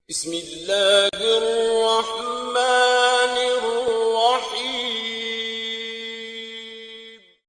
بسم اللہ الرحمن الرحیم۔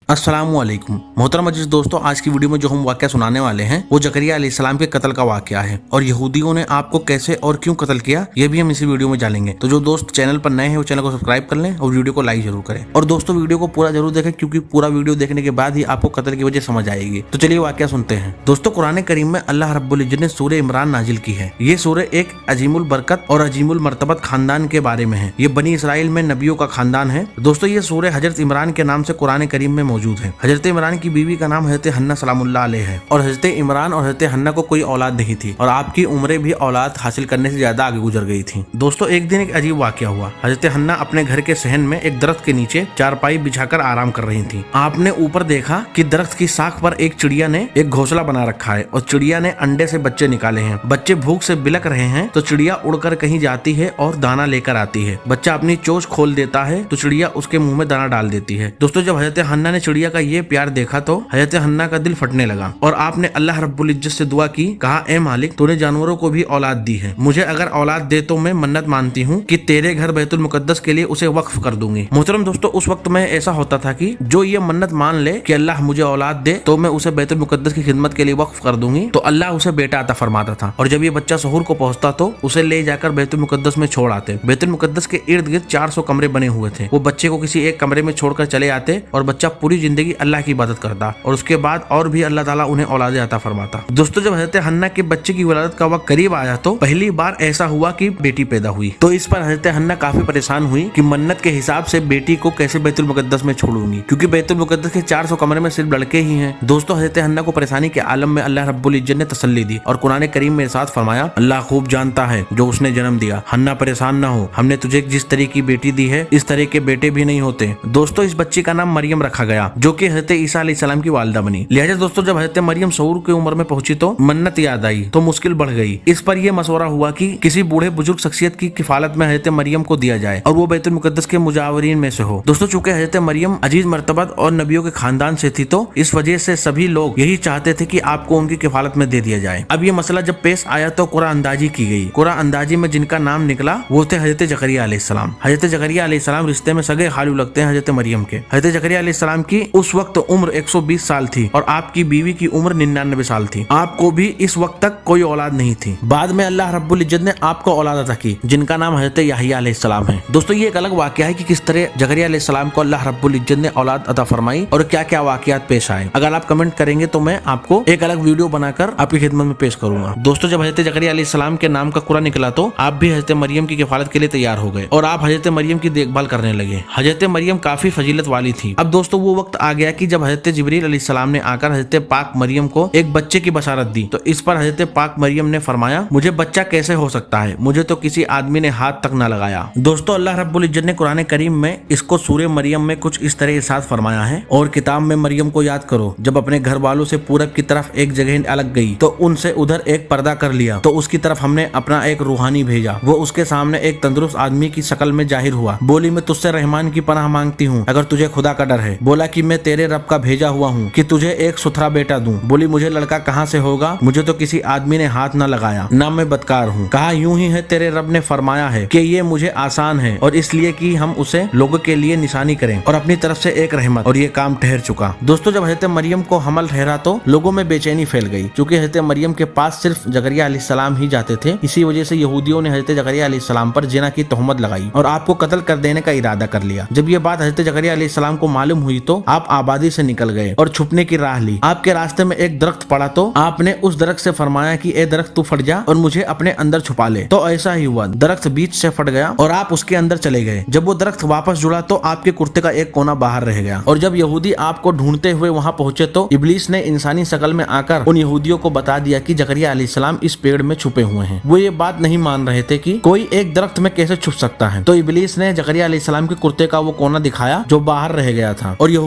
السلام علیکم محترم عزیز دوستو، آج کی ویڈیو میں جو ہم واقعہ سنانے والے ہیں وہ زکریا علیہ السلام کے قتل کا واقعہ ہے اور یہودیوں نے آپ کو کیسے اور کیوں قتل کیا یہ بھی ہم اسی ویڈیو میں جانیں گے۔ تو جو دوست چینل پر نئے ہیں وہ چینل کو سبسکرائب کر لیں اور ویڈیو کو لائک ضرور کریں، اور دوستو ویڈیو کو پورا ضرور دیکھیں کیونکہ پورا ویڈیو دیکھنے کے بعد ہی آپ کو قتل کی وجہ سمجھ آئے گی۔ تو چلیے واقعہ سنتے ہیں۔ دوستو قرآن کریم میں اللہ رب العزت نے سورہ عمران نازل کی ہے۔ یہ سورہ ایک عظیم البرکت اور عظیم المرتبت خاندان کے بارے میں ہے۔ یہ بنی اسرائیل میں نبیوں کا خاندان ہے۔ دوستو یہ سورہ حضرت عمران کے نام سے قرآن کریم میں موجود ہے۔ حضرت عمران کی بیوی کا نام حضرت حنہ سلام اللہ علیہ ہے، اور حضرت عمران اور حضرت حنہ کو کوئی اولاد نہیں تھی اور آپ کی عمریں بھی اولاد حاصل کرنے سے زیادہ آگے گزر گئی تھیں۔ دوستو ایک دن ایک عجیب واقعہ ہوا۔ حضرت حنہ اپنے گھر کے صحن میں ایک درخت کے نیچے چارپائی بچھا کر آرام کر رہی تھیں۔ آپ نے اوپر دیکھا کہ درخت کی ساکھ پر ایک چڑیا نے ایک گھونسلہ بنا رکھا ہے اور چڑیا نے انڈے سے بچے نکالے ہیں۔ بچے بھوک سے بلک رہے ہیں تو چڑیا اڑ کر کہیں جاتی ہے اور دانا لے کر آتی ہے۔ بچہ اپنی چونچ کھول دیتا ہے تو چڑیا اس کے منہ میں دانا ڈال دیتی ہے۔ دوستو جب حضرت حنہ نے چڑیا کا یہ پیار دیکھا تو حضرت حنہ کا دل پھٹنے لگا اور آپ نے اللہ رب العزت سے دعا کی، کہا اے مالک تو نے جانوروں کو بھی اولاد دی ہے، مجھے اگر اولاد دے تو میں منت مانتی ہوں کہ تیرے گھر بیت المقدس کے لیے اسے وقف کر دوں گی۔ محترم دوستو اس وقت میں ایسا ہوتا تھا کہ جو یہ منت مان لے کہ اللہ مجھے اولاد دے تو میں اسے بیت المقدس کی خدمت کے لیے وقف کر دوں گی، تو اللہ اسے بیٹا عطا فرماتا تھا، اور جب یہ بچہ سحور کو پہنچتا تو اسے لے جا کر بیت المقدس میں چھوڑ آتے۔ بیت المقدس کے ارد گرد 400 کمرے بنے ہوئے تھے، وہ بچے کو کسی ایک کمرے میں چھوڑ کر چلے آتے اور بچہ پوری زندگی اللہ کی عبادت کرتا اور اس کے بعد اور بھی اللہ تعالیٰ انہیں اولاد عطا فرماتا۔ دوستو جب حضرت حنہ کے بچے کی ولادت کا وقت قریب آیا تو پہلی بار ایسا ہوا کہ بیٹی پیدا ہوئی، تو اس پر حضرت حنہ کافی پریشان ہوئی کہ منت کے حساب سے بیٹی کو کیسے بیت المقدس میں چھوڑوں گی، کیونکہ بیت المقدس کے 400 کمرے میں صرف لڑکے ہی ہیں۔ دوستو حضرت حنہ کو پریشانی کے عالم میں اللہ رب العزت نے تسلی دی اور قرآن کریم میں ارشاد فرمایا، اللہ خوب جانتا ہے جو اس نے جنم دیا، حنہ پریشان نہ ہو، ہم نے تجھے جس طرح کی بیٹی دی ہے اس طرح کے بیٹے بھی نہیں ہوتے۔ دوستو اس بچی کا نام مریم رکھا گیا جو کہ حضرت عیسیٰ علیہ السلام کی والدہ بنی۔ لہٰذا دوستو جب حضرت مریم شعور کی عمر میں پہنچی تو منت یاد آئی تو مشکل بڑھ گئی۔ اس پر یہ مشورہ ہوا کہ کسی بوڑھے بزرگ شخصیت کی کفالت میں حضرت مریم کو دیا جائے اور وہ بیت المقدس کے مجاورین میں سے ہو۔ دوستو چونکہ حضرت مریم عزیز مرتبت اور نبیوں کے خاندان سے تھی تو اس وجہ سے سبھی لوگ یہی چاہتے تھے کہ آپ کو ان کی کفالت میں دے دیا جائے۔ اب یہ مسئلہ جب پیش آیا تو قرعہ اندازی کی گئی۔ قرعہ اندازی میں جن کا نام نکلا وہ تھے حضرت زکریا علیہ السلام۔ حضرت زکریا علیہ السلام رشتے میں سگے خالو لگتے ہیں حضرت مریم کے۔ حضرت زکریا علیہ السلام کی اس وقت عمر 120 سال تھی اور آپ کی بیوی کی عمر 99 سال تھی۔ آپ کو بھی اس وقت تک کوئی اولاد نہیں تھی۔ بعد میں اللہ رب العزت نے آپ کو اولاد عطا کی جن کا نام حضرت یحییٰ علیہ السلام ہے۔ دوستو یہ ایک الگ واقعہ ہے کہ کس طرح زکریا علیہ السلام کو اللہ رب العزت نے اولاد عطا فرمائی اور کیا کیا واقعات پیش آئے۔ اگر آپ کمنٹ کریں گے تو میں آپ کو ایک الگ ویڈیو بنا کر آپ کی خدمت میں پیش کروں گا۔ دوستو جب حضرت زکریا علیہ السلام کے نام کا قرعہ نکلا تو آپ بھی حضرت مریم کی کفالت کے لیے تیار ہو گئے اور آپ حضرت مریم کی دیکھ بھال کرنے لگے۔ حضرت مریم کافی فضیلت والی تھی۔ اب دوستو وہ وقت آ گیا کہ جب حضرت جبریل علیہ السلام نے آ کر حضرت پاک مریم کو ایک بچے کی بشارت دی تو اس پر حضرت پاک مریم نے فرمایا، مجھے بچہ کیسے ہو سکتا ہے، مجھے تو کسی آدمی نے ہاتھ تک نہ لگایا۔ دوستو اللہ رب العزت نے قرآن کریم میں اس کو سورہ مریم میں کچھ اس طرح ارشاد فرمایا ہے، اور کتاب میں مریم کو یاد کرو جب اپنے گھر والوں سے پورب کی طرف ایک جگہ الگ گئی تو ان سے ادھر ایک پردہ کر لیا تو اس کی طرف ہم نے اپنا ایک روحانی بھیجا، وہ اس کے سامنے ایک تندرست آدمی کی شکل میں ظاہر ہوا، بولی میں تجھ سے رحمان کی پناہ مانگتی ہوں اگر تجھے خدا کا ڈر ہے، بولا کہ میں تیرے رب کا بھیجا ہوا ہوں کہ تجھے ایک ستھرا بیٹا دوں، بولی مجھے لڑکا کہاں سے ہوگا، مجھے تو کسی آدمی نے ہاتھ نہ لگایا، نہ میں بدکار ہوں، کہا یوں ہی ہے تیرے رب نے فرمایا ہے کہ یہ مجھے آسان ہے اور اس لیے کہ ہم اسے لوگوں کے لیے نشانی کریں اور اپنی طرف سے ایک رحمت، اور یہ کام ٹھہر چکا۔ دوستو جب حضرت مریم کو حمل ٹھہرا تو لوگوں میں بے چینی پھیل گئی، چونکہ حضرت مریم کے پاس صرف زکریا علیہ السلام ہی جاتے تھے، اسی وجہ سے یہودیوں نے حضرت زکریا علیہ السلام پر زنا کی تہمت لگائی اور آپ کو قتل کر دینے کا ارادہ کر لیا۔ جب یہ بات حضرت زکریا علیہ السلام کو معلوم ہوئی تو آپ آبادی سے نکل گئے اور چھپنے کی راہ لی۔ آپ کے راستے میں ایک درخت پڑا تو آپ نے اس درخت سے فرمایا کہ اے درخت تو پھٹ جا اور مجھے اپنے اندر چھپا لے، تو ایسا ہی ہوا، درخت بیچ سے پھٹ گیا اور آپ اس کے اندر چلے گئے۔ جب وہ درخت واپس جڑا تو آپ کے کرتے کا ایک کونا باہر رہ گیا، اور جب یہودی آپ کو ڈھونڈتے ہوئے وہاں پہنچے تو ابلیس نے انسانی شکل میں آ کر ان یہودیوں کو بتا دیا کہ زکریا علیہ السلام اس پیڑ میں چھپے ہوئے ہیں۔ وہ یہ بات نہیں مان رہے تھے کہ کوئی ایک درخت میں کیسے چھپ سکتا ہے، تو ابلیس نے زکریا علیہ السلام کے کرتے کا وہ کونا دکھایا جو باہر رہ گیا تھا، اور